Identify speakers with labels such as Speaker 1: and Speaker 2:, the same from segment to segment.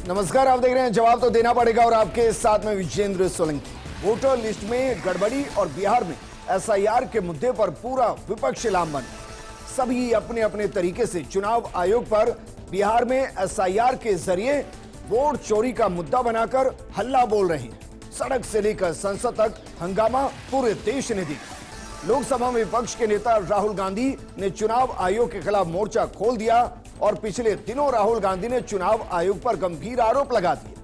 Speaker 1: नमस्कार, आप देख रहे हैं जवाब तो देना पड़ेगा और आपके साथ में विजेंद्र सोलंकी। वोटर लिस्ट में गड़बड़ी और बिहार में एसआईआर के मुद्दे पर पूरा विपक्ष लामबंद। सभी अपने अपने तरीके से चुनाव आयोग पर बिहार में एसआईआर के जरिए वोट चोरी का मुद्दा बनाकर हल्ला बोल रहे हैं। सड़क से लेकर संसद तक हंगामा पूरे देश ने देखा। लोकसभा में विपक्ष के नेता राहुल गांधी ने चुनाव आयोग के खिलाफ मोर्चा खोल दिया और पिछले दिनों राहुल गांधी ने चुनाव आयोग पर गंभीर आरोप लगा दिए,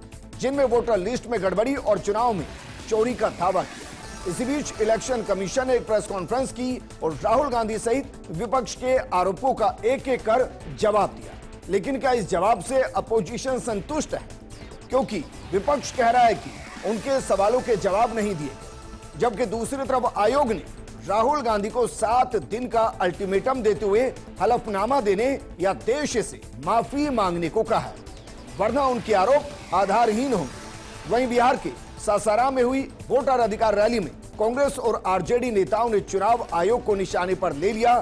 Speaker 1: जिनमें वोटर लिस्ट में गड़बड़ी और चुनाव में चोरी का दावा किया। इसी बीच इलेक्शन कमीशन ने एक प्रेस कॉन्फ्रेंस की और राहुल गांधी सहित विपक्ष के आरोपों का एक एक कर जवाब दिया। लेकिन क्या इस जवाब से अपोजिशन संतुष्ट है? क्योंकि विपक्ष कह रहा है कि उनके सवालों के जवाब नहीं दिए, जबकि दूसरी तरफ आयोग ने राहुल गांधी को 7 दिन का अल्टीमेटम देते हुए हलफनामा देने या देश से माफी मांगने को कहा है, वरना उनके आरोप आधारहीन होंगे। वहीं बिहार के सासाराम में हुई वोटर अधिकार रैली में कांग्रेस और आरजेडी नेताओं ने चुनाव आयोग को निशाने पर ले लिया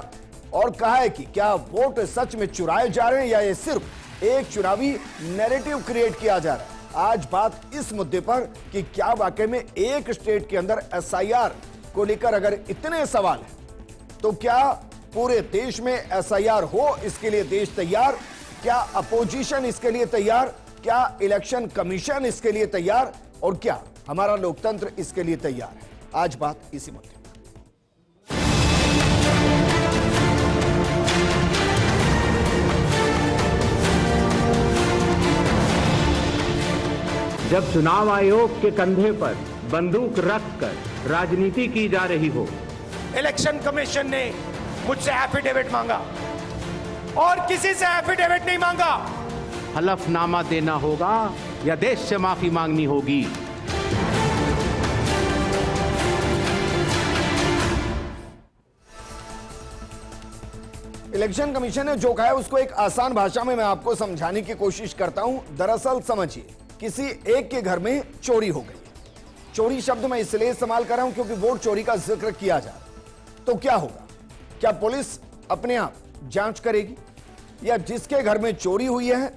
Speaker 1: और कहा है कि क्या वोट सच में चुराए जा रहे हैं या ये सिर्फ एक चुनावी नैरेटिव क्रिएट किया जा रहा है। आज बात इस मुद्दे पर कि क्या वाकई में एक स्टेट के अंदर एसआईआर को लेकर अगर इतने सवाल हैं तो क्या पूरे देश में एसआईआर हो, इसके लिए देश तैयार? क्या अपोजिशन इसके लिए तैयार? क्या इलेक्शन कमीशन इसके लिए तैयार? और क्या हमारा लोकतंत्र इसके लिए तैयार है? आज बात इसी मुद्दे पर।
Speaker 2: जब चुनाव आयोग के कंधे पर बंदूक रखकर राजनीति की जा रही हो।
Speaker 3: इलेक्शन कमीशन ने मुझसे एफिडेविट मांगा और किसी से एफिडेविट नहीं मांगा।
Speaker 2: हलफनामा देना होगा या देश से माफी मांगनी होगी।
Speaker 1: इलेक्शन कमीशन ने जो कहा है उसको एक आसान भाषा में मैं आपको समझाने की कोशिश करता हूं। दरअसल समझिए, किसी एक के घर में चोरी हो गई। चोरी शब्द मैं इसलिए इस्तेमाल कर रहा हूं क्योंकि वोट चोरी का जिक्र किया जा रहा है। तो क्या होगा? क्या पुलिस अपने आप जांच करेगी या जिसके घर में चोरी हुई है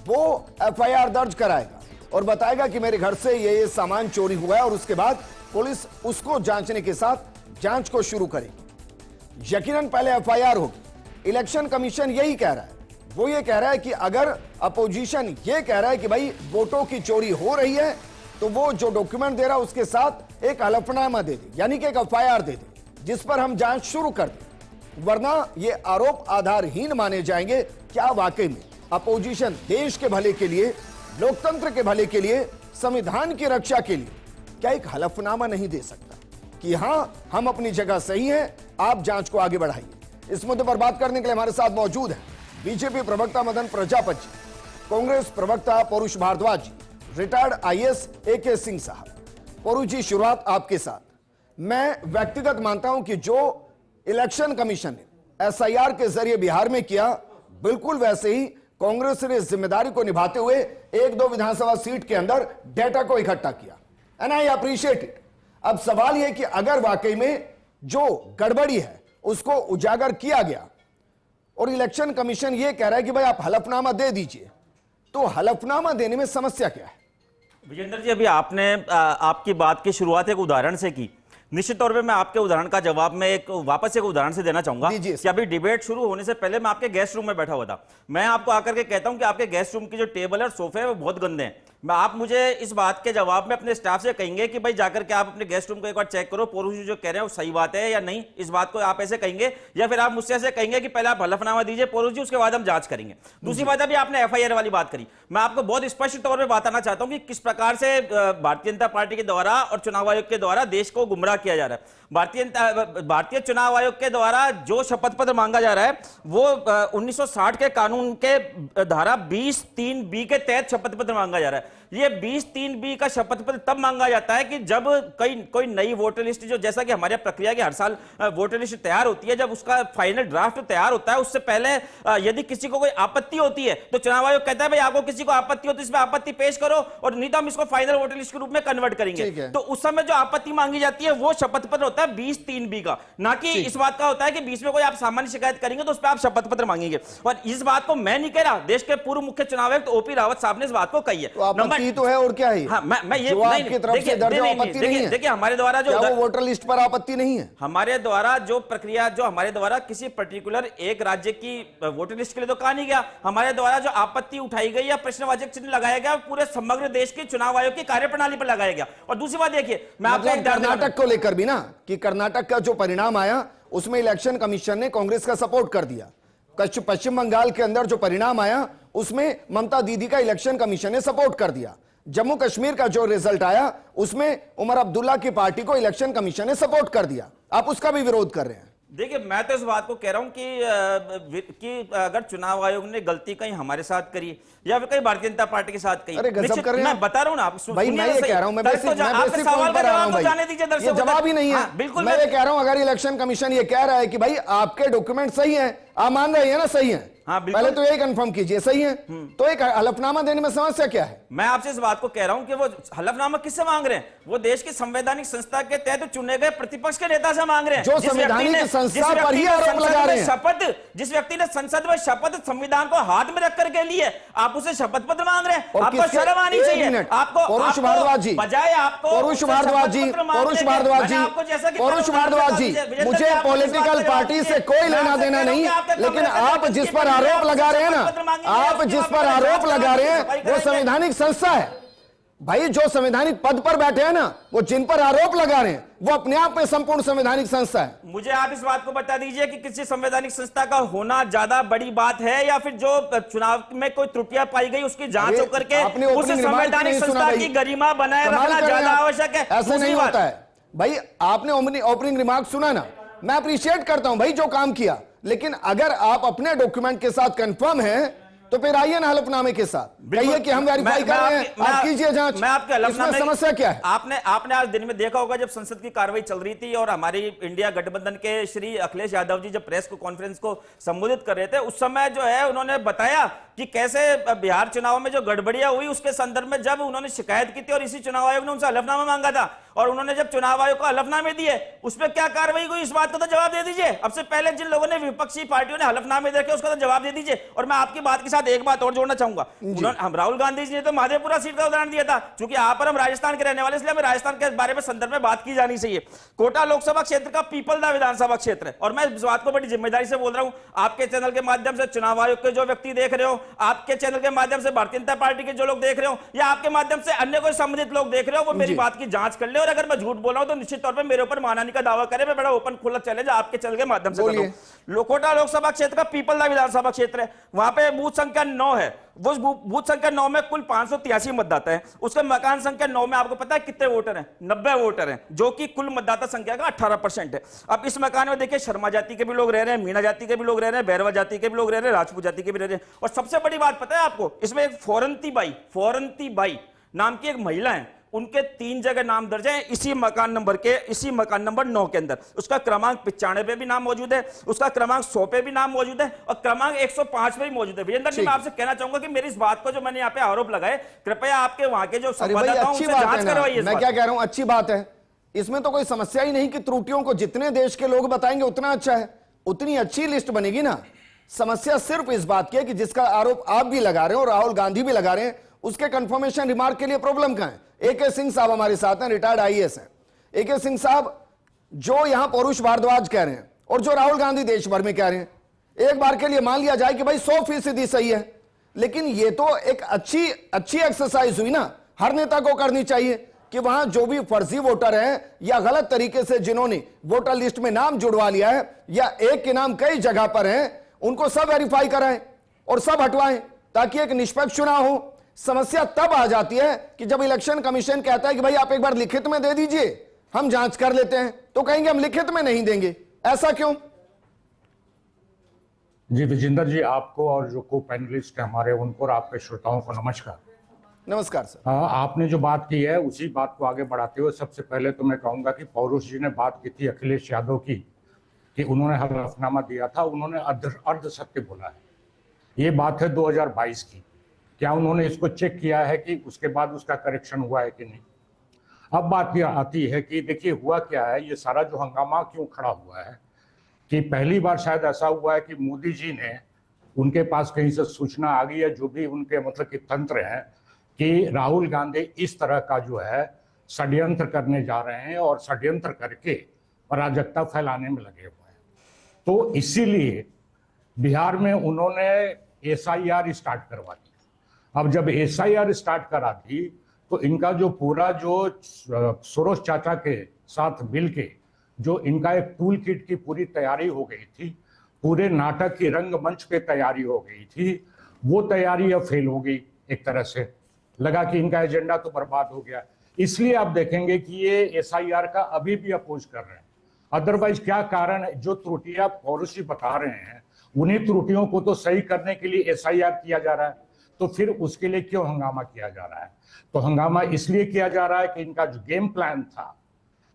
Speaker 1: वो एफआईआर दर्ज कराएगा और बताएगा कि मेरे घर से ये सामान चोरी हुआ है और उसके बाद पुलिस उसको जांचने के साथ जांच को शुरू करेगी? यकीनन पहले एफआईआर होगी। इलेक्शन कमीशन यही कह रहा है। वो ये कह रहा है कि अगर अपोजिशन ये कह रहा है कि भाई वोटों की चोरी हो रही है तो वो जो डॉक्यूमेंट दे रहा है उसके साथ एक हलफनामा दे दे, यानी कि एक एफआईआर दे दे, जिस पर हम जांच शुरू कर दें, वरना ये आरोप आधारहीन माने जाएंगे। क्या वाकई में अपोजिशन देश के भले के लिए, लोकतंत्र के भले के लिए, संविधान की रक्षा के लिए क्या एक हलफनामा नहीं दे सकता कि हां हम अपनी जगह सही हैं, आप जांच को आगे बढ़ाइए? इस मुद्दे पर बात करने के लिए हमारे साथ मौजूद है बीजेपी प्रवक्ता मदन प्रजापति जी, कांग्रेस प्रवक्ता परुष भारद्वाज जी, रिटायर्ड आईएएस एके सिंह साहब। परुष जी, शुरुआत आपके साथ। मैं व्यक्तिगत मानता हूं कि जो इलेक्शन कमीशन ने एसआईआर के जरिए बिहार में किया, बिल्कुल वैसे ही कांग्रेस ने जिम्मेदारी को निभाते हुए 1-2 विधानसभा सीट के अंदर डेटा को इकट्ठा किया, एंड आई अप्रिशिएट इट। अब सवाल यह कि अगर वाकई में जो गड़बड़ी है उसको उजागर किया गया और इलेक्शन कमीशन यह कह रहा है कि भाई आप हलफनामा दे दीजिए, तो हलफनामा देने में समस्या क्या है?
Speaker 4: विजेंद्र जी, अभी आपने आपकी बात की शुरुआत एक उदाहरण से की। निश्चित तौर पे मैं आपके उदाहरण का जवाब में वापस एक उदाहरण से देना चाहूंगा कि अभी डिबेट शुरू होने से पहले मैं आपके गेस्ट रूम में बैठा हुआ था। मैं आपको आकर के कहता हूं कि आपके गेस्ट रूम की जो टेबल है और सोफे है वो बहुत गंदे हैं। आप मुझे इस बात के जवाब में अपने स्टाफ से कहेंगे कि भाई जाकर के आप अपने गेस्ट रूम को एक बार चेक करो, पुरुष जो कह रहे हैं वो सही बात है या नहीं। इस बात को आप ऐसे कहेंगे या फिर आप मुझसे ऐसे कहेंगे कि पहले आप हलफनामा दीजिए पुरुष जी, उसके बाद हम जांच करेंगे। दूसरी बात, अभी आपने एफआईआर वाली बात करी, मैं आपको बहुत स्पष्ट तौर पर बताना चाहता हूं कि किस प्रकार से भारतीय जनता पार्टी के द्वारा और चुनाव आयोग के द्वारा देश को गुमराह किया जा रहा है। भारतीय चुनाव आयोग के द्वारा जो शपथ पत्र मांगा जा रहा है वो 1960 के कानून के धारा 20(3)B के तहत शपथ पत्र मांगा जा रहा है। ये 20(3)(b) का शपथ पत्र तब मांगा जाता है कि जब कोई नई वोटर लिस्ट, जो जैसा कि हमारे प्रक्रिया के हर साल वोटर लिस्ट तैयार होती है, जब उसका फाइनल ड्राफ्ट तैयार होता है, उससे पहले यदि किसी को कोई आपत्ति होती है तो चुनाव आयोग कहता है भाई आपको किसी को आपत्ति हो तो इसमें आपत्ति पेश करो, और नहीं तो हम इसको फाइनल वोटर लिस्ट के रूप में कन्वर्ट करेंगे। तो उस समय जो आपत्ति मांगी जाती है वो शपथ पत्र होता है 20(3)(b) का, ना कि इस बात का होता है कि बीच में कोई आप सामान्य शिकायत करेंगे तो उस पर आप शपथ पत्र मांगेंगे। और इस बात को मैं नहीं कह रहा, देश के पूर्व मुख्य चुनाव आयुक्त ओपी रावत साहब ने इस बात को कही है।
Speaker 1: आपत्ति तो है और क्या है?
Speaker 4: हाँ, मैं ये
Speaker 1: आपकी तरफ से दर्ज आपत्ति नहीं है।
Speaker 4: देखिए हमारे द्वारा जो
Speaker 1: वोटर लिस्ट पर आपत्ति नहीं है,
Speaker 4: हमारे द्वारा जो प्रक्रिया, जो हमारे द्वारा किसी पर्टिकुलर एक राज्य की वोटर लिस्ट के लिए तो कहा नहीं गया, हमारे द्वारा जो आपत्ति उठाई गई या प्रश्नवाचक चिन्ह लगाया गया पूरे समग्र देश के चुनाव आयोग की कार्यप्रणाली पर लगाया गया। और दूसरी बात देखिए, मैं आपको
Speaker 1: कर्नाटक को लेकर भी ना, कि कर्नाटक का जो परिणाम आया उसमें इलेक्शन कमीशन ने कांग्रेस का सपोर्ट कर दिया। पश्चिम बंगाल के अंदर जो परिणाम आया उसमें ममता दीदी का इलेक्शन कमीशन ने सपोर्ट कर दिया। जम्मू कश्मीर का जो रिजल्ट आया उसमें उमर अब्दुल्ला की पार्टी को इलेक्शन कमीशन ने सपोर्ट कर दिया। आप उसका भी विरोध कर रहे हैं।
Speaker 4: देखिए मैं तो इस बात को कह रहा हूं कि अगर चुनाव आयोग ने गलती कहीं हमारे साथ करी या फिर कहीं भारतीय जनता पार्टी के साथ करी,
Speaker 1: अरे गजब कर रहे हैं।
Speaker 4: मैं बता रहा हूं ना, आप
Speaker 1: भाई मैं ये कह रहा हूं, मैं बेसिक सवाल का जवाब जाने दीजिए दर्शकों, ये जवाब ही नहीं है। बिल्कुल मैं ये कह रहा हूं, अगर इलेक्शन कमीशन ये कह रहा है कि भाई आपके डॉक्यूमेंट सही है, आप मान रहे हैं ना सही है, पहले तो यही कंफर्म कीजिए सही है, तो एक हलफनामा देने में समस्या क्या है?
Speaker 4: मैं आपसे इस बात को कह रहा हूं कि वो हलफनामा किससे मांग रहे हैं? वो देश की संवैधानिक संस्था के तहत चुने गए प्रतिपक्ष के नेता से मांग रहे हैं,
Speaker 1: जो संवैधानिक संस्था पर ही आरोप लगा रहे हैं।
Speaker 4: शपथ, जिस व्यक्ति ने संसद में शपथ संविधान को हाथ में रख करके लिए, आप उसे शपथ पत्र मांग रहे हैं। आपको शर्म आनी चाहिए। आपको
Speaker 1: पौरुष भारद्वाज जी,
Speaker 4: बजाय आपको
Speaker 1: पौरुष भारद्वाज जी, पौरुष भारद्वाज जी, पौरुष भारद्वाज जी, मुझे पॉलिटिकल पार्टी से कोई लेना देना नहीं, लेकिन आप जिस पर आरोप लगा रहे हैं ना, आप जिस पर आरोप लगा रहे हैं वो संवैधानिक संस्था है। भाई जो संवैधानिक पद पर बैठे हैं ना, वो जिन पर आरोप लगा रहे हैं वो अपने आप में संपूर्ण संवैधानिक संस्था है।
Speaker 4: मुझे आप इस बात को बता दीजिए कि किसी संवैधानिक संस्था का होना ज्यादा बड़ी बात है या फिर जो चुनाव में कोई त्रुटियां पाई गई उसकी जांच हो करके उस संवैधानिक संस्था की गरिमा बनाए रखना ज्यादा आवश्यक है।
Speaker 1: ऐसा नहीं होता है भाई। आपने ओपनिंग रिमार्क सुना ना, मैं अप्रिशिएट करता हूं भाई जो काम किया, लेकिन अगर आप अपने डॉक्यूमेंट के साथ कंफर्म हैं तो फिर आइए ना हलफनामे के साथ, कहिए कि हम वेरीफाई कर रहे हैं, आप कीजिए जांच।
Speaker 4: मैं आपके हलफनामे,
Speaker 1: समस्या क्या है?
Speaker 4: आपने आज दिन में देखा होगा जब संसद की कार्रवाई चल रही थी और हमारी इंडिया गठबंधन के श्री अखिलेश यादव जी जब प्रेस कॉन्फ्रेंस को संबोधित कर रहे थे, उस समय जो है उन्होंने बताया कि कैसे बिहार चुनाव में जो गड़बड़ियां हुई उसके संदर्भ में जब उन्होंने शिकायत की थी और इसी चुनाव आयोग ने उनसे हलफनामा मांगा था, और उन्होंने जब चुनाव आयोग को हलफनामे दिए उसमें क्या कार्रवाई हुई, इस बात का तो जवाब दे दीजिए। अब से पहले जिन लोगों ने विपक्षी पार्टियों ने हलफनामे देखे उसका तो जवाब दे दीजिए। और मैं आपकी बात के साथ एक बात और जोड़ना चाहूंगा, हम राहुल गांधी जी ने तो माधेपुरा सीट का उदाहरण दिया था, क्योंकि यहाँ पर हम राजस्थान के रहने वाले, इसलिए हमें राजस्थान के बारे में संदर्भ में बात की जानी चाहिए। कोटा लोकसभा क्षेत्र का पीपलदा विधानसभा क्षेत्र है, और मैं इस बात को बड़ी जिम्मेदारी से बोल रहा हूं, आपके चैनल के माध्यम से चुनाव आयोग के जो व्यक्ति देख रहे हो, आपके चैनल के माध्यम से भारतीय जनता पार्टी के जो लोग देख रहे हो, या आपके माध्यम से अन्य कोई संबंधित लोग देख रहे हो, वो मेरी बात की जांच कर ले, और अगर मैं झूठ बोल रहा हूं तो निश्चित तौर पर मेरे ऊपर मानहानि का दावा करे। मैं बड़ा ओपन खुला चैलेंज आपके चैनल के माध्यम से कर रहा हूं। कोटा लोकसभा क्षेत्र का पीपलदा विधानसभा क्षेत्र है, वहां पे बूथ संख्या 9 है। वो बूथ संख्या 9 में कुल 583 मतदाता है। उसके मकान संख्या 9 में आपको पता है कितने वोटर हैं? 90 वोटर हैं, जो कि कुल मतदाता संख्या का 18% है। अब इस मकान में देखिए शर्मा जाति के भी लोग रह रहे हैं, मीणा जाति के भी लोग रह रहे हैं, भैरवा जाति के भी लोग रह रहे हैं, राजपूत जाति के भी रह रहे हैं। और सबसे बड़ी बात पता है आपको, इसमें एक फोरंती बाई नाम की एक महिला है, उनके 3 जगह नाम दर्ज है इसी मकान नंबर 9 के अंदर। उसका क्रमांक 95 पे भी नाम मौजूद है, उसका क्रमांक 100 पे भी नाम मौजूद है, और क्रमांक 105 पे भी मौजूद है। विजेंद्र जी, मैं आपसे कहना चाहूंगा कि मेरी इस बात को जो मैंने यहाँ पे आरोप लगाए, कृपया आपके वहां के जो संवाददाता उनसे जांच करवाइए।
Speaker 1: मैं क्या कह रहा हूं, अच्छी बात है, इसमें तो कोई समस्या ही नहीं कि त्रुटियों को जितने देश के लोग बताएंगे उतना अच्छा है, उतनी अच्छी लिस्ट बनेगी ना। समस्या सिर्फ इस बात की है कि जिसका आरोप आप भी लगा रहे हो, राहुल गांधी भी लगा रहे हैं, उसके कंफर्मेशन रिमार्क के लिए प्रॉब्लम कहां है? AK सिंह साहब हमारे साथ हैं, रिटायर्ड IAS हैं। AK सिंह साहब जो यहां पौरुष भारद्वाज कह रहे हैं और जो राहुल गांधी देश भर में कह रहे हैं, एक बार के लिए मान लिया जाए कि भाई 100% सही है, लेकिन ये तो एक अच्छी एक्सरसाइज हुई ना, हर नेता को करनी चाहिए कि वहां जो भी फर्जी वोटर हैं या गलत तरीके से जिन्होंने वोटर लिस्ट में नाम जुड़वा लिया है या एक के नाम कई जगह पर हैं, उनको सब वेरीफाई कराएं और सब हटवाएं, ताकि एक निष्पक्ष चुनाव हो। समस्या तब आ जाती है कि जब इलेक्शन कमीशन कहता है कि भाई आप एक बार लिखित में दे दीजिए, हम जांच कर लेते हैं, तो कहेंगे हम लिखित में नहीं देंगे। ऐसा क्यों?
Speaker 5: जी विजेंद्र जी, आपको और जो को पैनलिस्ट है हमारे, उनको और आपके श्रोताओं को नमस्कार।
Speaker 1: नमस्कार सर।
Speaker 5: आपने जो बात की है उसी बात को आगे बढ़ाते हुए सबसे पहले तो मैं कहूंगा कि पौरुष जी ने बात की थी अखिलेश यादव की कि उन्होंने हलफनामा दिया था, उन्होंने अर्ध सत्य बोला है। ये बात है 2022 की। क्या उन्होंने इसको चेक किया है कि उसके बाद उसका करेक्शन हुआ है कि नहीं? अब बात यह आती है कि देखिए हुआ क्या है, ये सारा जो हंगामा क्यों खड़ा हुआ है कि पहली बार शायद ऐसा हुआ है कि मोदी जी ने, उनके पास कहीं से सूचना आ गई है, जो भी उनके मतलब कि तंत्र हैं, कि राहुल गांधी इस तरह का जो है षड्यंत्र करने जा रहे हैं और षड्यंत्र करके अराजकता फैलाने में लगे हुए हैं। तो इसीलिए बिहार में उन्होंने एसआईआर स्टार्ट करवा दी। अब जब एसआईआर स्टार्ट करा दी तो इनका जो पूरा जो सोरोस चाचा के साथ मिलके जो इनका एक टूल किट की पूरी तैयारी हो गई थी, पूरे नाटक की रंगमंच पे तैयारी हो गई थी, वो तैयारी अब फेल हो गई। एक तरह से लगा कि इनका एजेंडा तो बर्बाद हो गया। इसलिए आप देखेंगे कि ये एसआईआर का अभी भी अपोज कर रहे हैं। अदरवाइज क्या कारण है? जो त्रुटियां पौरुष जी बता रहे हैं उन्हीं त्रुटियों को तो सही करने के लिए एसआईआर किया जा रहा है, तो फिर उसके लिए क्यों हंगामा किया जा रहा है? तो हंगामा इसलिए किया जा रहा है कि इनका जो गेम प्लान था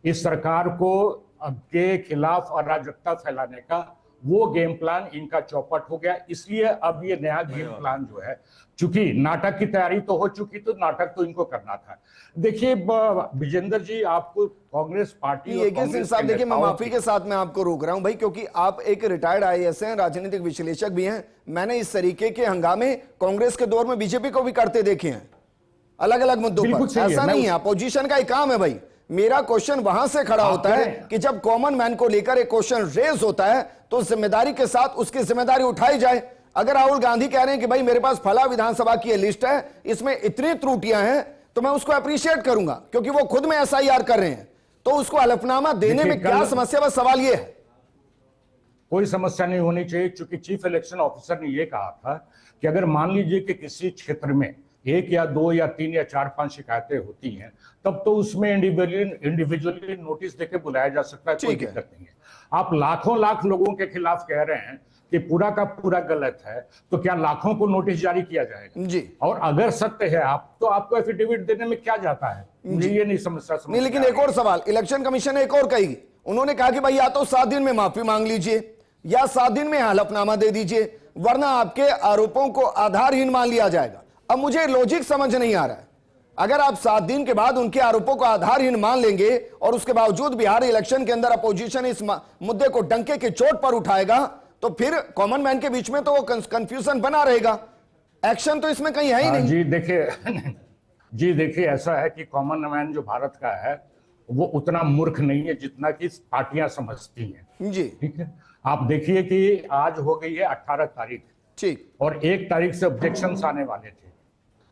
Speaker 5: इस सरकार को के खिलाफ अराजकता फैलाने का, वो गेम प्लान इनका चौपट हो गया। इसलिए अब ये नया गेम प्लान जो है, चूंकि नाटक की तैयारी तो हो चुकी, तो नाटक तो इनको करना था। देखिए विजेंद्र जी, आपको कांग्रेस पार्टी
Speaker 1: साहब, देखिए मैं माफी के साथ मैं आपको रोक रहा हूं भाई, क्योंकि आप एक रिटायर्ड आईएएस हैं, राजनीतिक विश्लेषक भी हैं। मैंने इस तरीके के हंगामे कांग्रेस के दौर में बीजेपी को भी करते देखे हैं, अलग अलग मुद्दों पर। ऐसा नहीं है, अपोजिशन का एक काम है भाई। मेरा क्वेश्चन वहां से खड़ा होता है कि जब कॉमन मैन को लेकर एक क्वेश्चन रेज होता है तो जिम्मेदारी के साथ उसकी जिम्मेदारी उठाई जाए। अगर राहुल गांधी कह रहे हैं कि भाई मेरे पास फला विधानसभा की लिस्ट है, इसमें इतनी त्रुटियां हैं, तो मैं उसको अप्रिशिएट करूंगा, क्योंकि वो खुद में एसआईआर कर रहे हैं। तो उसको हलफनामा देने में क्या समस्या? बस सवाल ये है।
Speaker 5: कोई समस्या नहीं होनी चाहिए, क्योंकि चीफ इलेक्शन ऑफिसर ने यह कहा था कि अगर मान लीजिए कि किसी क्षेत्र में 1 या 2 या 3 या 4-5 शिकायतें होती हैं, तब तो उसमें इंडिविजुअली नोटिस देके बुलाया जा सकता है, कोई दिक्कत नहीं है। आप लाख लोगों के खिलाफ कह रहे हैं कि पूरा का पूरा गलत है, तो क्या लाखों को नोटिस जारी किया जाएगा
Speaker 1: जी? और
Speaker 5: अगर सत्य है आप, तो आपको एफिडेविट देने में क्या जाता है? मुझे ये नहीं समझ
Speaker 1: नहीं। लेकिन एक और सवाल, इलेक्शन कमीशन ने एक और कही, उन्होंने कहा कि भाई या तो 7 दिन में माफी मांग लीजिए या 7 दिन में हलफनामा दे दीजिए, वरना आपके आरोपों को आधारहीन मान लिया जाएगा। अब मुझे लॉजिक समझ नहीं आ रहा है। अगर आप 7 दिन के बाद उनके आरोपों को आधारहीन मान लेंगे और उसके बावजूद बिहार इलेक्शन के अंदर अपोजिशन इस मुद्दे को डंके की चोट पर उठाएगा, तो फिर कॉमन मैन के बीच में तो वो कंफ्यूजन बना रहेगा। एक्शन तो इसमें कहीं है ही नहीं।
Speaker 5: जी देखिए ऐसा है कि कॉमन मैन जो भारत का है वो उतना मूर्ख नहीं है जितना कि पार्टियां समझती हैं
Speaker 1: जी।
Speaker 5: ठीक है, आप देखिए कि आज हो गई है 18 तारीख,
Speaker 1: ठीक,
Speaker 5: और 1 तारीख से ऑब्जेक्शंस आने वाले थे।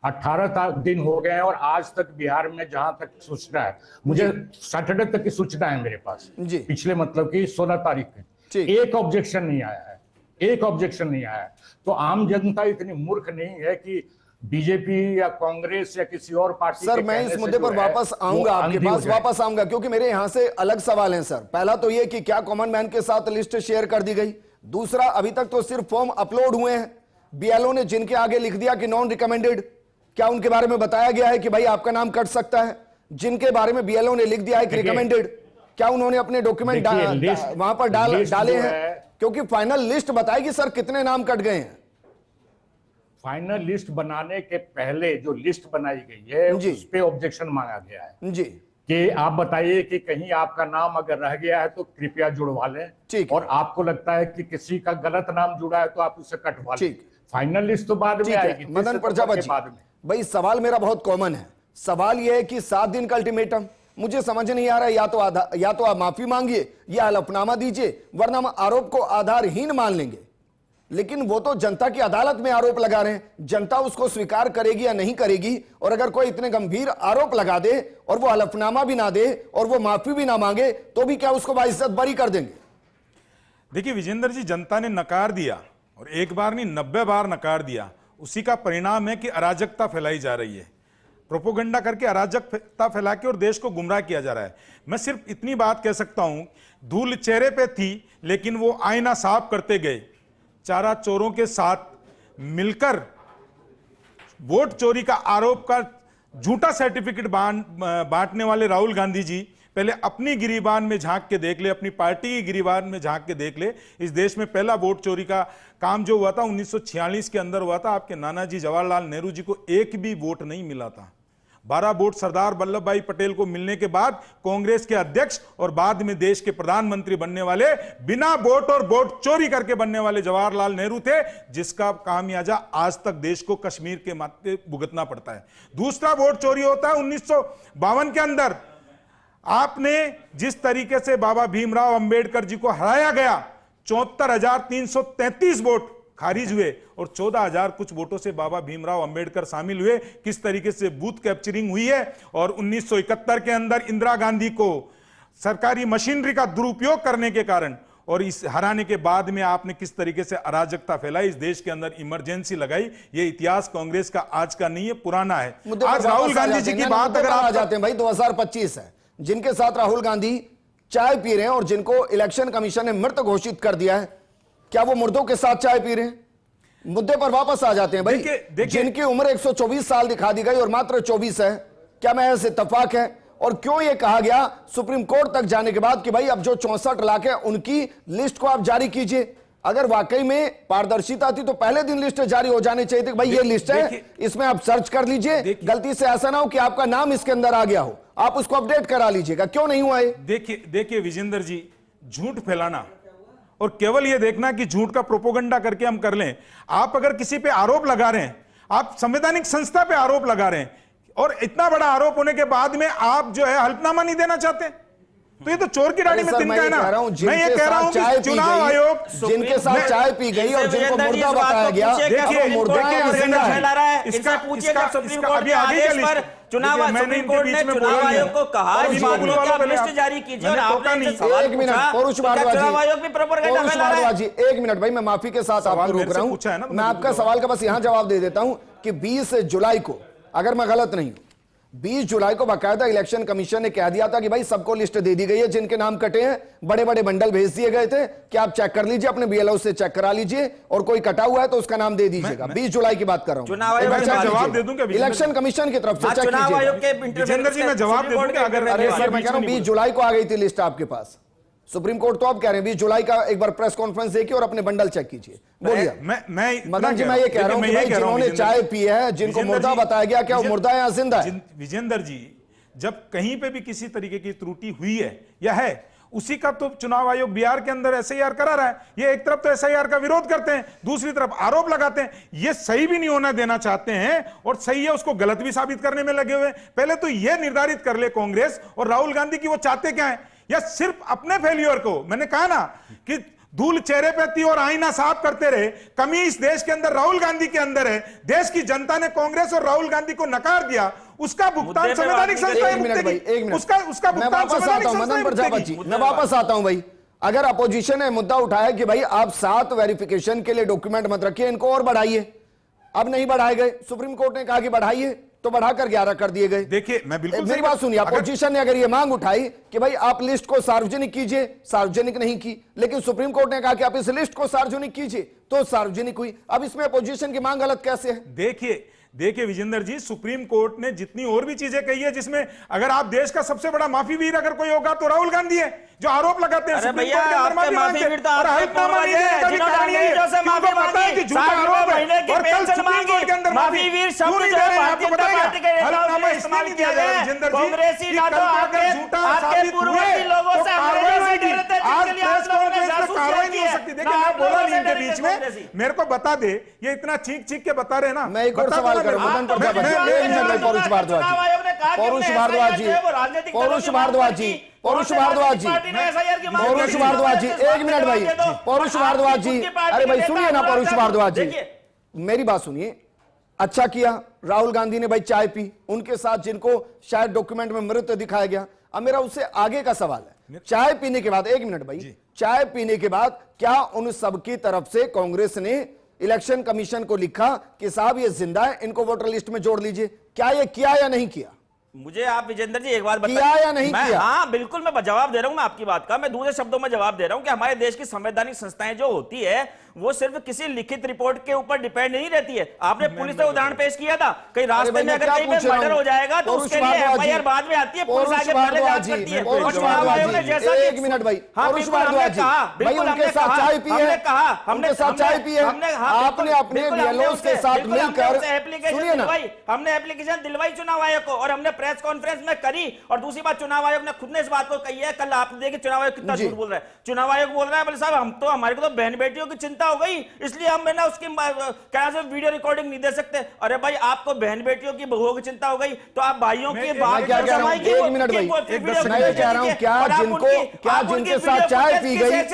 Speaker 5: 18 दिन हो गए हैं और आज तक बिहार में जहां तक सूचना है, मुझे सैटरडे तक की सूचना है मेरे पास
Speaker 1: जी,
Speaker 5: पिछले मतलब कि 16 तारीख की, एक ऑब्जेक्शन नहीं आया है, एक ऑब्जेक्शन नहीं आया है। तो आम जनता इतनी मूर्ख नहीं है कि बीजेपी या कांग्रेस या किसी और पार्टी।
Speaker 1: सर मैं इस मुद्दे पर वापस आऊंगा, आपके पास वापस आऊंगा, क्योंकि मेरे यहां से अलग सवाल हैं सर। पहला तो ये कि क्या कॉमन मैन के साथ लिस्ट शेयर कर दी गई? दूसरा, अभी तक तो सिर्फ फॉर्म अपलोड हुए हैं, बीएलओ ने जिनके आगे लिख दिया कि नॉन रिकमेंडेड, क्या उनके बारे में बताया गया है कि भाई आपका नाम कट सकता है? जिनके बारे में बीएलओ ने लिख दिया है कि रिकमेंडेड, क्या उन्होंने अपने डॉक्यूमेंट वहां पर डाले हैं? क्योंकि फाइनल लिस्ट बताएगी सर कितने नाम कट गए हैं।
Speaker 5: फाइनल लिस्ट बनाने के पहले जो लिस्ट बनाई गई है उस पे ऑब्जेक्शन मांगा गया है
Speaker 1: जी,
Speaker 5: कि आप बताइए कि कहीं आपका नाम अगर रह गया है तो कृपया जुड़वा लें, और आपको लगता है कि किसी का गलत नाम जुड़ा है तो आप उसे कटवा लें। फाइनल लिस्ट तो बाद में आएगी,
Speaker 1: मदन प्रजापति बाद में। भाई सवाल मेरा बहुत कॉमन है, सवाल यह है कि 7 दिन का अल्टीमेटम, मुझे समझ नहीं आ रहा है, या तो आप माफी मांगिए या हलफनामा दीजिए, वरना हम आरोप को आधारहीन मान लेंगे। लेकिन वो तो जनता की अदालत में आरोप लगा रहे हैं, जनता उसको स्वीकार करेगी या नहीं करेगी। और अगर कोई इतने गंभीर आरोप लगा दे और वो हलफनामा भी ना दे और वो माफी भी ना मांगे, तो भी क्या उसको बाइज्जत बरी कर देंगे?
Speaker 6: देखिए विजेंद्र जी, जनता ने नकार दिया, और एक बार नहीं 90 बार नकार दिया। उसी का परिणाम है कि अराजकता फैलाई जा रही है, प्रोपोगंडा करके अराजकता फैला के और देश को गुमराह किया जा रहा है। मैं सिर्फ इतनी बात कह सकता हूं, धूल चेहरे पे थी लेकिन वो आईना साफ करते गए। चारा चोरों के साथ मिलकर वोट चोरी का आरोप का झूठा सर्टिफिकेट बांटने वाले राहुल गांधी जी पहले अपनी गिरीबान में झांक के देख ले, अपनी पार्टी की गिरीबान में झांक के देख ले। इस देश में पहला वोट चोरी का काम जो हुआ था 1946 के अंदर हुआ था। आपके नानाजी जवाहरलाल नेहरू जी को एक भी वोट नहीं मिला था। 12 वोट सरदार वल्लभ भाई पटेल को मिलने के बाद कांग्रेस के अध्यक्ष और बाद में देश के प्रधानमंत्री बनने वाले बिना वोट और वोट चोरी करके बनने वाले जवाहरलाल नेहरू थे, जिसका खामियाजा आज तक देश को कश्मीर के माथे भुगतना पड़ता है। दूसरा वोट चोरी होता है 1952 के अंदर। आपने जिस तरीके से बाबा भीमराव अंबेडकर जी को हराया गया, 74,333 वोट खारिज हुए और 14,000 कुछ वोटों से बाबा भीमराव अंबेडकर शामिल हुए। किस तरीके से बूथ कैप्चरिंग हुई है। और 1971 के अंदर इंदिरा गांधी को सरकारी मशीनरी का दुरुपयोग करने के कारण और इस हराने के बाद में आपने किस तरीके से अराजकता फैलाई, इस देश के अंदर इमरजेंसी लगाई। ये इतिहास कांग्रेस का आज का नहीं है, पुराना है। आज राहुल गांधी जी की बात अगर आ जाते हैं भाई,
Speaker 1: 2025 है, जिनके साथ राहुल गांधी चाय पी रहे हैं और जिनको इलेक्शन कमीशन ने मृत घोषित कर दिया है, क्या वो मुर्दों के साथ चाय पी रहे हैं? मुद्दे पर वापस आ जाते हैं भाई। जिनकी उम्र 124 साल दिखा दी गई और मात्र 24 है, क्या महज इत्तेफाक है? और क्यों ये कहा गया सुप्रीम कोर्ट तक जाने के बाद कि भाई अब जो 64 लाख है उनकी लिस्ट को आप जारी कीजिए? अगर वाकई में पारदर्शिता थी तो पहले दिन लिस्ट जारी हो जानी चाहिए थी। भाई ये लिस्ट है, इसमें आप सर्च कर लीजिए। गलती से ऐसा ना हो कि आपका नाम इसके अंदर आ गया हो, आप उसको अपडेट करा लीजिएगा। क्यों नहीं हुआ है?
Speaker 6: देखिए विजेंद्र जी, झूठ फैलाना और केवल यह देखना कि झूठ का प्रोपोगंडा करके हम कर लें। आप अगर किसी पे आरोप लगा रहे हैं, आप संवैधानिक संस्था पे आरोप लगा रहे हैं और इतना बड़ा आरोप होने के बाद में आप जो है हल्फनामा नहीं देना चाहते, तो ये तो चोर की रानी में तिनका है ना। मैं ये कह रहा हूं कि चुनाव आयोग
Speaker 1: जिनके साथ चाय पी गई और जिनको मुर्दा बताया गया, देखिए मुर्दा है,
Speaker 4: इसका अभी आगे का लिस्ट चुनाव सुप्रीम कोर्ट ने चुनाव आयोग को कहा लिस्ट जारी कीजिए और आपने सवाल
Speaker 1: एक मिनट पौरुष भारद्वाज जी,
Speaker 4: चुनाव आयोग भी प्रोपेगेंडा फैला रहा है।
Speaker 1: एक मिनट भाई, मैं माफी के साथ आपको रोक रहा हूं। मैं आपका सवाल का बस यहां जवाब दे देता हूं कि 20 जुलाई को, अगर मैं गलत नहीं हूं, 20 जुलाई को बाकायदा इलेक्शन कमीशन ने कह दिया था कि भाई सबको लिस्ट दे दी गई है, जिनके नाम कटे हैं बड़े बड़े बंडल भेज दिए गए थे कि आप चेक कर लीजिए, अपने बीएलओ से चेक करा लीजिए और कोई कटा हुआ है तो उसका नाम दे दीजिएगा। 20 जुलाई की बात कर रहा हूं,
Speaker 6: जवाब दे दूं
Speaker 1: इलेक्शन कमीशन की तरफ से चेक
Speaker 4: चुनाव आयोग के
Speaker 6: विजेंद्र जी, मैं जवाब दे दूं अगर
Speaker 1: सर मैं कह रहा हूं 20 जुलाई को आ गई थी लिस्ट आपके पास। सुप्रीम कोर्ट तो आप कह रहे हैं 20 जुलाई का एक बार प्रेस कॉन्फ्रेंस देखिए और अपने बंडल चेक कीजिए। बोलिए
Speaker 6: मदन
Speaker 1: जी, मैं ये कह रहा हूं कि जिन्होंने चाय पी है, जिनको मुर्दा बताया गया, क्या वो मुर्दा है या जिंदा है?
Speaker 6: विजेंद्र जी, जब कहीं पे भी किसी तरीके की त्रुटि हुई है या है, उसी का तो चुनाव आयोग बिहार के अंदर एसआईआर करा रहा है। ये एक तरफ तो एसआईआर का विरोध करते हैं, दूसरी तरफ आरोप लगाते हैं। ये सही भी नहीं होना देना चाहते हैं और सही है उसको गलत भी साबित करने में लगे हुए। पहले तो ये निर्धारित कर ले कांग्रेस और राहुल गांधी की वो चाहते क्या है, या सिर्फ अपने फेल्यूर को, मैंने कहा ना कि धूल चेहरे पे थी और आईना साफ करते रहे। कमी इस देश के अंदर राहुल गांधी के अंदर है। देश की जनता ने कांग्रेस और राहुल गांधी को नकार दिया, उसका भुगतान संवैधानिक संस्थाएं भुगतेंगी। उसका भुगतान संवैधानिक संस्थाएं भुगतेंगी।
Speaker 1: मैं वापस आता हूं भाई, अगर अपोजिशन ने मुद्दा उठाया कि भाई आप 7 वेरिफिकेशन के लिए डॉक्यूमेंट मत रखिए, इनको और बढ़ाइए, अब नहीं बढ़ाए गए, सुप्रीम कोर्ट ने कहा कि बढ़ाइए तो बढ़ाकर 11 कर दिए गए।
Speaker 6: देखिए मैं बिल्कुल
Speaker 1: मेरी बात सुनिए, अपोजिशन ने अगर ये मांग उठाई कि भाई आप लिस्ट को सार्वजनिक कीजिए, सार्वजनिक नहीं की, लेकिन सुप्रीम कोर्ट ने कहा कि आप इस लिस्ट को सार्वजनिक कीजिए तो सार्वजनिक हुई। अब इसमें अपोजिशन की मांग गलत कैसे है?
Speaker 6: देखिए विजेंद्र जी, सुप्रीम कोर्ट ने जितनी और भी चीजें कही है, जिसमें अगर आप देश का सबसे बड़ा माफी वीर अगर कोई होगा तो राहुल गांधी है, जो आरोप लगाते हैं सुप्रीम कोर्ट के अंदर माफी मांगते हैं और हल्फनामा नहीं देने का भी कारण यही है कि उनको पता है कि झूठा आरोप है और कल सुप्रीम कोर्ट के अंदर माफी वीर शब्द जो है आपको पता है हल्फनामा इसलिए नहीं दिया जाएगा विजेंद्र जी, कांग्रेसी ना तो अगर झूठा साबित हुए लोगों से कार्रवाई होगी। आज प्रेस कॉन्फ्रेंस में कार्रवाई नहीं हो सकती। देखिए मैं बोला नहीं इनके बीच में, मेरे को बता दे, ये इतना चीख के बता रहे ना।
Speaker 1: मैं एक और सवाल करूं मदन प्रजापति, पौरुष भारद्वाज जी, एक मिनट भाई, पौरुष भारद्वाज जी, अरे भाई सुनिए ना पौरुष भारद्वाज जी, मेरी बात सुनिए। अच्छा किया राहुल गांधी ने भाई चाय पी, उनके साथ जिनको शायद डॉक्यूमेंट में मृत दिखाया गया। अब मेरा उससे आगे का सवाल है, चाय पीने के बाद, एक मिनट भाई, चाय पीने के बाद क्या उन सबकी तरफ से कांग्रेस ने इलेक्शन कमीशन को लिखा कि साहब ये जिंदा है, इनको वोटर लिस्ट में जोड़ लीजिए? क्या ये किया या नहीं किया?
Speaker 4: मुझे आप विजेंद्र जी एक बात बताइए,
Speaker 1: किया या नहीं किया?
Speaker 4: हाँ बिल्कुल, मैं जवाब दे रहा हूं मैं आपकी बात का। मैं दूसरे शब्दों में जवाब दे रहा हूं कि हमारे देश की संवैधानिक संस्थाएं जो होती है वो सिर्फ किसी लिखित रिपोर्ट के ऊपर डिपेंड नहीं रहती है। आपने पुलिस से उदाहरण पेश किया था, कहीं रास्ते में अगर कहीं पे मर्डर हो जाएगा तो उसके लिए एफआईआर बाद में आती है, पुलिस आगे पहले जांच करती है। और चुनाव आयोग ने जैसा कि
Speaker 1: एक मिनट भाई,
Speaker 4: हाँ बिल्कुल हमने कहा, बिल्कुल हमने
Speaker 1: साथ चाय पी है,
Speaker 4: हमने कहा,
Speaker 1: हमने साथ चाय पी है, आपने अपने बीएलओस के साथ मिलकर, सुनिए ना,
Speaker 4: हमने एप्लीकेशन दिलवाई चुनाव आयोग को और हमने प्रेस कॉन्फ्रेंस में करी। और दूसरी बात, चुनाव आयोग ने खुद ने इस बात को कही है। कल आपने देखिए चुनाव आयोग कितना झूठ बोल रहा है। चुनाव आयोग बोल रहा है बोले साहब हम तो, हमारे को तो बहन बेटियों की चिंता हो गई इसलिए हम ना उसकी क्या से वीडियो रिकॉर्डिंग नहीं दे सकते। अरे भाई आपको बहन बेटियों की बहुओं की चिंता हो गई तो आप भाइयों की बात
Speaker 1: क्या कह रहा हूं, एक मिनट भाई, मैं कह रहा हूं क्या जिनके साथ चाय पी गई, एक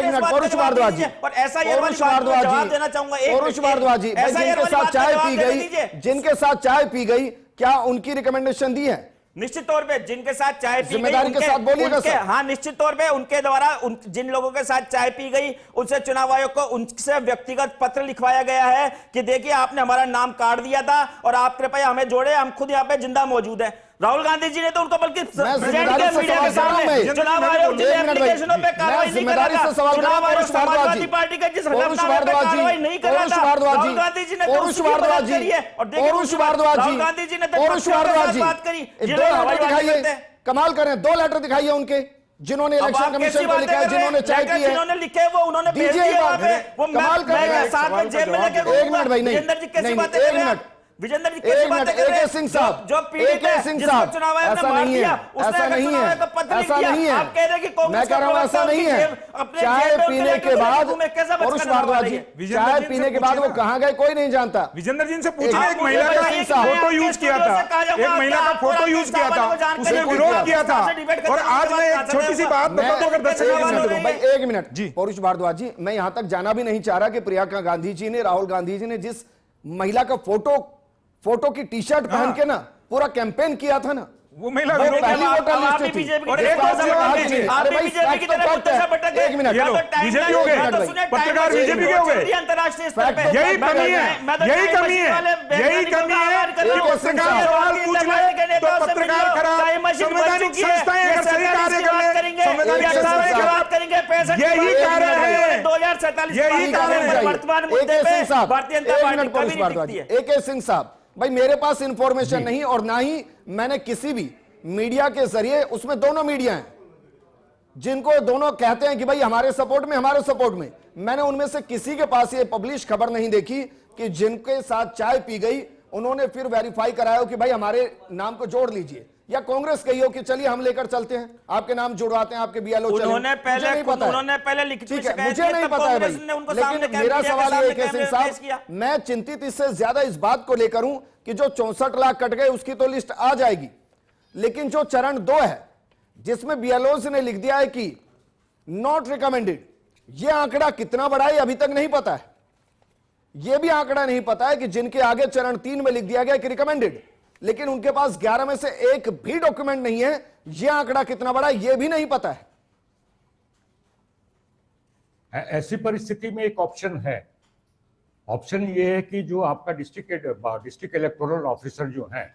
Speaker 1: मिनट, पौरुष भारद्वाज जी,
Speaker 4: और ऐसा ये
Speaker 1: जवाब
Speaker 4: देना चाहूंगा,
Speaker 1: पौरुष भारद्वाज जी, जिनके साथ चाय पी गई, जिनके साथ चाय पी गई, क्या उनकी रिकमेंडेशन दी है?
Speaker 4: निश्चित तौर पे जिनके साथ चाय पी
Speaker 1: जिम्मेदारी के साथ बोलिएगा सर।
Speaker 4: हाँ निश्चित तौर पे उनके द्वारा जिन लोगों के साथ चाय पी गई उनसे चुनाव आयोग को उनसे व्यक्तिगत पत्र लिखवाया गया है कि देखिए आपने हमारा नाम काट दिया था और आप कृपया हमें जोड़े, हम खुद यहाँ पे जिंदा मौजूद है। राहुल गांधी जी ने तो उनको बल्कि मीडिया के सामने चुनाव आयोग जिन एप्लीकेशनों पे कार्रवाई नहीं कर रहा था, चुनाव आयोग समाजवादी पार्टी का जिस हलफनामे पे कार्रवाई नहीं कर रहा था, राहुल गांधी जी ने तो उसकी मदद करी है। और देखिए राहुल गांधी जी ने तो बात करी,
Speaker 1: दिखाइए, कमाल करें, 2 लेटर दिखाइए उनके जिन्होंने इलेक्शन कमीशन को लिखा है, जिन्होंने चाय पी है,
Speaker 4: जिन्होंने लिखे वो उन्होंने भेज दिया वो
Speaker 1: कमाल कर रहे हैं।
Speaker 4: साथ में जेब में लेके
Speaker 1: एक मिनट भाई, नहीं
Speaker 4: विजेंद्र जी कैसी बातें कर रहे हैं? विजेंद्र जी कैसी बातें कर रहे हैं?
Speaker 1: सिंह साहब,
Speaker 4: जो पीड़ित है जिसको चुनाव आयोग ने मार दिया, उसने अगर चुनाव आयोग को पत्र लिख दिया, आप कह रहे हैं कि कांग्रेस
Speaker 1: मैं कह रहा हूं ऐसा नहीं है। चाय पीने के बाद, पौरुष भारद्वाज जी, चाय पीने के बाद वो कहां गए कोई नहीं जानता।
Speaker 6: विजेंद्र जी से पूछिए, एक महिला का फोटो यूज किया था, एक महिला का फोटो यूज किया था, उसने विरोध किया था। और आज मैं एक छोटी सी बात बता दूं, अगर 10 सेकंड
Speaker 1: भाई, 1 मिनट जी, पौरुष भारद्वाज जी, मैं यहां तक जाना भी नहीं चाह रहा कि प्रियंका गांधी जी ने, राहुल गांधी जी ने जिस महिला का फोटो की टी शर्ट पहन के ना पूरा कैंपेन किया था ना,
Speaker 6: वो महिला
Speaker 1: पहली वोटर लिस्ट थी।
Speaker 6: और एक बात
Speaker 1: एक मिनट,
Speaker 6: बीजेपी हो गए, पत्रकार बीजेपी के हो गए, यही कमी है, यही कमी है, यही कमी है कि पत्रकार सवाल पूछ ले तो पत्रकार खराब, संवैधानिक संस्थाएं अगर सही कार्य कर ले, संवैधानिक संस्थाएं खराब, यही कारण है,
Speaker 4: 2047
Speaker 6: यही कारण है।
Speaker 4: वर्तमान मुद्दे पे भारतीय जनता पार्टी कभी नहीं दिखती है।
Speaker 1: AK सिंह साहब, भाई मेरे पास इंफॉर्मेशन नहीं और ना ही मैंने किसी भी मीडिया के जरिए, उसमें दोनों मीडिया हैं जिनको दोनों कहते हैं कि भाई हमारे सपोर्ट में, मैंने उनमें से किसी के पास ये पब्लिश खबर नहीं देखी कि जिनके साथ चाय पी गई उन्होंने फिर वेरीफाई कराया कि भाई हमारे नाम को जोड़ लीजिए, या कांग्रेस कही हो कि चलिए हम लेकर चलते हैं, आपके नाम जुड़वाते हैं, आपके बीएलओ चले।
Speaker 4: उन्होंने पहले लिखित में शिकायत
Speaker 1: मुझे नहीं पता है भाई, लेकिन मेरा सवाल ये है सिंह साहब, मैं चिंतित इससे ज्यादा इस बात को लेकर हूं कि जो 64 लाख कट गए उसकी तो लिस्ट आ जाएगी, लेकिन जो चरण 2 है जिसमें बीएलओ ने लिख दिया है कि नॉट रिकमेंडेड, यह आंकड़ा कितना बड़ा है अभी तक नहीं पता है। यह भी आंकड़ा नहीं पता है कि जिनके आगे चरण 3 में लिख दिया गया कि रिकमेंडेड, लेकिन उनके पास 11 में से एक भी डॉक्यूमेंट नहीं है। यह आंकड़ा कितना बड़ा है यह भी नहीं पता है।
Speaker 5: ऐसी परिस्थिति में एक ऑप्शन है, ऑप्शन ये है कि जो आपका डिस्ट्रिक्ट इलेक्टोरल ऑफिसर जो है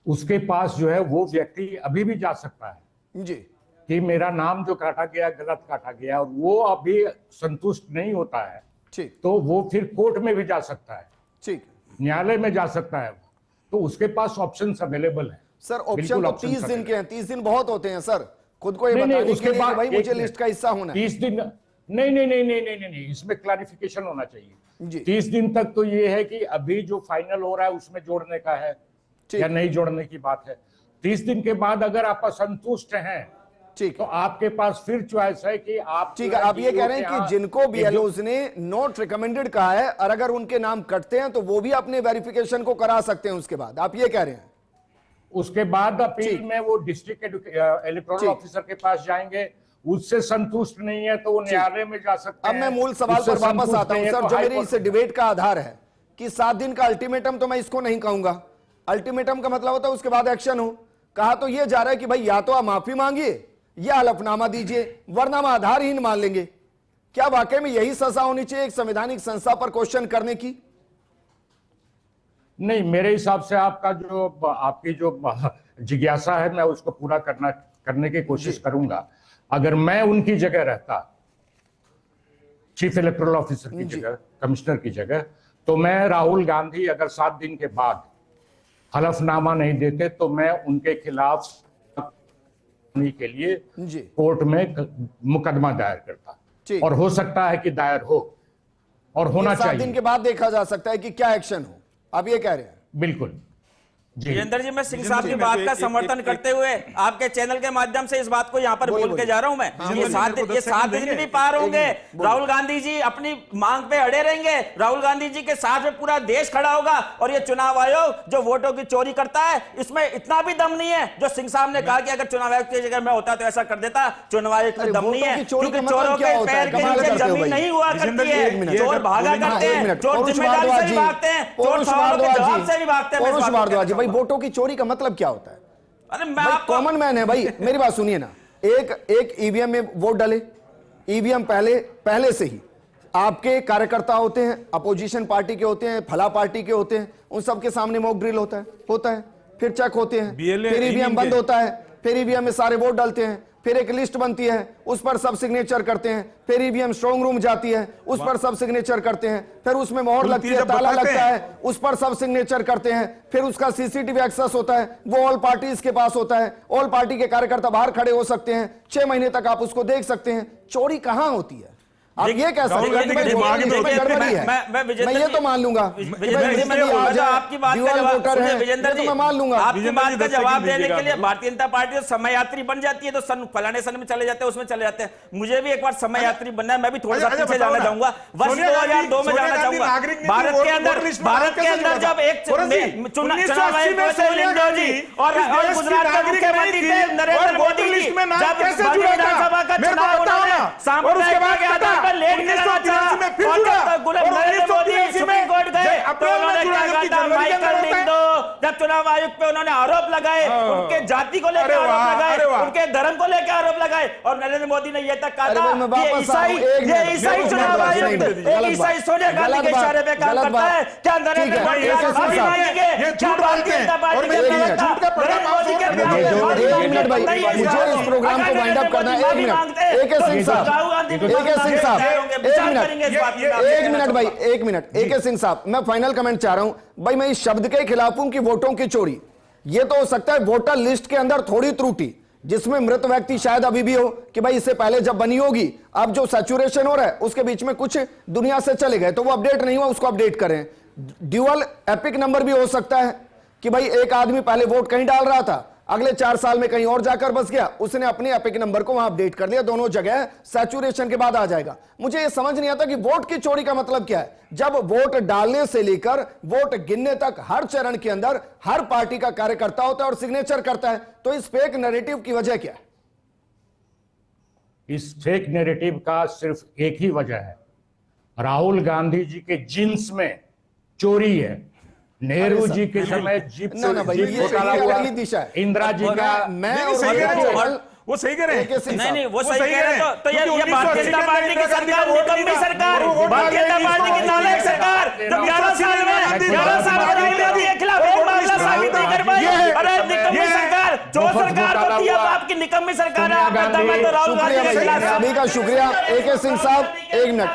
Speaker 5: उसके पास जो है वो व्यक्ति अभी भी जा सकता है
Speaker 1: जी
Speaker 5: कि मेरा नाम जो काटा गया गलत काटा गया, और वो अभी संतुष्ट नहीं होता है,
Speaker 1: ठीक,
Speaker 5: तो वो फिर कोर्ट में भी जा सकता है,
Speaker 1: ठीक,
Speaker 5: न्यायालय में जा सकता है, तो उसके पास ऑप्शंस अवेलेबल है।
Speaker 1: सर ऑप्शन तो 30 दिन के हैं, 30 दिन बहुत होते हैं सर, खुद को ये बताने के लिए भाई मुझे लिस्ट का हिस्सा होना है।
Speaker 5: 30 दिन नहीं, इसमें क्लैरिफिकेशन होना चाहिए
Speaker 1: जी।
Speaker 5: 30 दिन तक तो ये है कि अभी जो फाइनल हो रहा है उसमें जोड़ने का है या नहीं जोड़ने की बात है। 30 दिन के बाद अगर आप असंतुष्ट हैं,
Speaker 1: ठीक,
Speaker 5: तो आपके पास फिर चॉइस है कि आप,
Speaker 1: ठीक है, आप ये कह रहे हैं कि जिनको बीएलओज ने नॉट रिकमेंडेड कहा है और अगर उनके नाम कटते हैं तो वो भी अपने वेरिफिकेशन को करा सकते हैं उसके बाद, आप ये कह रहे हैं।
Speaker 5: उसके बाद अपील में वो डिस्ट्रिक्ट इलेक्टोरल ऑफिसर के पास जाएंगे, उससे संतुष्ट नहीं है तो वो न्यायालय में जा सकते हैं।
Speaker 1: अब मैं मूल सवाल पर वापस आता हूं सर, जो मेरी इस डिबेट का आधार है कि 7 दिन का अल्टीमेटम, तो मैं इसको नहीं कहूंगा अल्टीमेटम का मतलब होता है उसके बाद एक्शन हो। कहा तो ये जा रहा है कि भाई या तो आप माफी मांगिए या हलफनामा दीजिए, वरना हम आधारहीन मान लेंगे। क्या वाकई में यही सजा होनी चाहिए एक संवैधानिक संस्था पर क्वेश्चन करने की?
Speaker 5: नहीं, मेरे हिसाब से आपकी जो जिज्ञासा है, मैं उसको पूरा करने की कोशिश करूंगा। अगर मैं उनकी जगह रहता, चीफ इलेक्टोरल ऑफिसर की जगह, कमिश्नर की जगह, तो मैं राहुल गांधी अगर 7 दिन के बाद हलफनामा नहीं देते तो मैं उनके खिलाफ के लिए कोर्ट में मुकदमा दायर करता, और हो सकता है कि दायर हो, और होना चाहिए।
Speaker 1: 7 दिन के बाद देखा जा सकता है कि क्या एक्शन हो, आप ये कह रहे हैं?
Speaker 5: बिल्कुल।
Speaker 4: विजेंद्र जी, मैं सिंह साहब की बात का समर्थन करते हुए आपके चैनल के माध्यम से इस बात को यहाँ पर बोल के जा रहा हूं मैं। ये 7 दिन भी पार होंगे, राहुल गांधी जी अपनी मांग पे अड़े रहेंगे, राहुल गांधी जी के साथ में पूरा देश खड़ा होगा, और ये चुनाव आयोग जो वोटों की चोरी करता है, इसमें इतना भी दम नहीं है जो सिंह साहब ने कहा कि अगर चुनाव आयोग की जगह मैं होता तो ऐसा कर देता। चुनाव आयोग में दम नहीं है, क्योंकि चोरों के पैर के नीचे जमीन नहीं हुआ करती है, चोर भागा करते हैं, चोर जिम्मेदारी से भी भागते हैं, चोर सवालों के जवाब से भी भागते हैं।
Speaker 1: वोटों की चोरी का मतलब क्या होता है?
Speaker 4: अरे मैं
Speaker 1: कॉमन मैन है भाई, मेरी बात सुनिए ना। एक ईवीएम में वोट डाले, ईवीएम पहले से ही आपके कार्यकर्ता होते हैं, अपोजिशन पार्टी के होते हैं, फला पार्टी के होते हैं, उन सबके सामने मॉक ड्रिल होता है, फिर चेक होते हैं, फिर ईवीएम बंद होता है, फिर ईवीएम में सारे वोट डालते हैं, फिर एक लिस्ट बनती है, उस पर सब सिग्नेचर करते हैं, फिर ईवीएम स्ट्रांग रूम जाती है, उस पर सब सिग्नेचर करते हैं, फिर उसमें मोहर लगती है, ताला लगता है, उस पर सब सिग्नेचर करते हैं, फिर उसका सीसीटीवी एक्सेस होता है, वो ऑल पार्टीज के पास होता है, ऑल पार्टी के कार्यकर्ता बाहर खड़े हो सकते हैं, 6 महीने तक आप उसको देख सकते हैं। चोरी कहां होती है? आप ये कह सकते हैं मैं ये तो मान लूंगा
Speaker 4: आपकी बात का
Speaker 1: वोटर है, विजेंद्र जी, मैं मान लूंगा।
Speaker 4: आपकी बात का जवाब देने के लिए भारतीय जनता पार्टी समय यात्री बन जाती है, तो फलाने सन में चले जाते हैं, उसमें चले जाते हैं। मुझे भी एक बार समय यात्री बनना है, मैं भी थोड़ा सा पीछे जाना चाहूंगा, वर्ष 2002 में जाना चाहूंगा। भारत के अंदर जब एक चुनाव आयोग और गुजरात के मुख्यमंत्री थे नरेंद्र मोदी जी, जब विधानसभा का चुनाव उन्होंने सांप्रदायिकता के आधार पर लेट कराना चाहा, नरेंद्र मोदी सुप्रीम कोर्ट गए तो उन्होंने क्या कहा था, माइकल लिंडो, जब चुनाव आयोग पे उन्होंने आरोप लगाए, उनके जाति को लेकर आरोप लगाए, उनके धर्म को लेकर आरोप लगाए, और नरेंद्र मोदी ने यह तक कहा था ये ईसाई चुनाव आयोग एक ईसाई सोनिया गांधी के इशारे पे काम करता है। क्या नरेंद्र मोदी माफी मांगेंगे? क्या भारतीय जनता पार्टी के नरेंद्र मोदी के
Speaker 1: एक मिनट भाई, मुझे इस प्रोग्राम को वाइंड अप करना है। 1 मिनट, AK सिंह साहब, एक मिनट सिंह साहब, मैं फाइनल कमेंट चाह रहा हूं भाई। मैं इस शब्द के खिलाफ हूं कि वोटों की चोरी, यह तो हो सकता है वोटर लिस्ट के अंदर थोड़ी त्रुटि, जिसमें मृत व्यक्ति शायद अभी भी हो कि भाई इससे पहले जब बनी होगी, अब जो सैचुरेशन हो रहा है उसके बीच में कुछ दुनिया से चले गए तो वो अपडेट नहीं हुआ, उसको अपडेट करें। ड्यूअल एपिक नंबर भी हो सकता है कि भाई एक आदमी पहले वोट कहीं डाल रहा था, अगले 4 साल में कहीं और जाकर बस गया, उसने अपने एपिक नंबर को वहां अपडेट कर लिया, दोनों जगह सैचुरेशन के बाद आ जाएगा। मुझे यह समझ नहीं आता कि वोट की चोरी का मतलब क्या है, जब वोट डालने से लेकर वोट गिनने तक हर चरण के अंदर हर पार्टी का कार्यकर्ता होता है और सिग्नेचर करता है, तो इस फेक नैरेटिव की वजह क्या है?
Speaker 5: इस फेक नैरेटिव का सिर्फ एक ही वजह है, राहुल गांधी जी के जीन्स में चोरी है। नेहरू जी के समय जीप घोटाला हुआ, इंदिरा जी का,
Speaker 6: वो सही कह रहे हैं।
Speaker 4: नहीं वो सही कह रहे हैं। तो ये भारतीय जनता पार्टी की सरकार, निकम्मी सरकार, भारतीय जनता पार्टी की नालायक सरकार, जब 11 साल में राहुल गांधी के खिलाफ एक मामला साबित नहीं कर पाई। अरे निकम्मी सरकार, जो सरकार होती है आपकी निकम्मी सरकार है, आपका दम है तो राहुल गांधी के खिलाफ।
Speaker 1: सभी का शुक्रिया। AK सिंह साहब, 1 मिनट।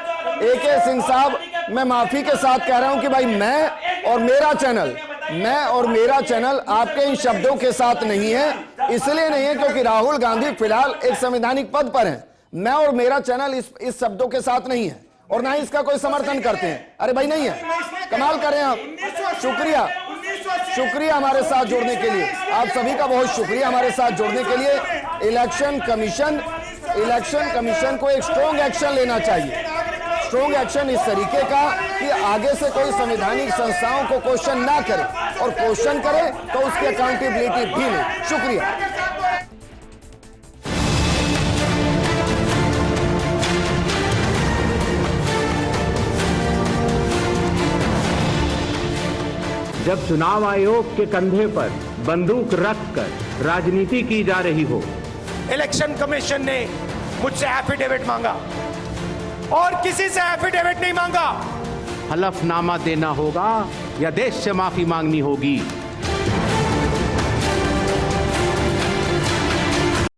Speaker 1: AK सिंह साहब, मैं माफी के साथ कह रहा हूं कि भाई मैं और मेरा चैनल आपके इन शब्दों के साथ नहीं है, इसलिए नहीं है क्योंकि राहुल गांधी फिलहाल एक संवैधानिक पद पर हैं। मैं और मेरा चैनल इस शब्दों के साथ नहीं है और ना ही इसका कोई समर्थन करते हैं। अरे भाई नहीं है, कमाल करें आप। शुक्रिया हमारे साथ जुड़ने के लिए, आप सभी का बहुत शुक्रिया हमारे साथ जुड़ने के लिए। इलेक्शन कमीशन को एक स्ट्रॉन्ग एक्शन लेना चाहिए, स्ट्रॉन्ग एक्शन इस तरीके का कि आगे से कोई संवैधानिक संस्थाओं को क्वेश्चन ना करे, और क्वेश्चन करे तो उसकी अकाउंटेबिलिटी भी ले। शुक्रिया।
Speaker 2: जब चुनाव आयोग के कंधे पर बंदूक रखकर राजनीति की जा रही हो,
Speaker 3: इलेक्शन कमीशन ने मुझसे एफिडेविट मांगा और किसी से एफिडेविट नहीं मांगा।
Speaker 2: हलफनामा देना होगा या देश से माफी मांगनी होगी।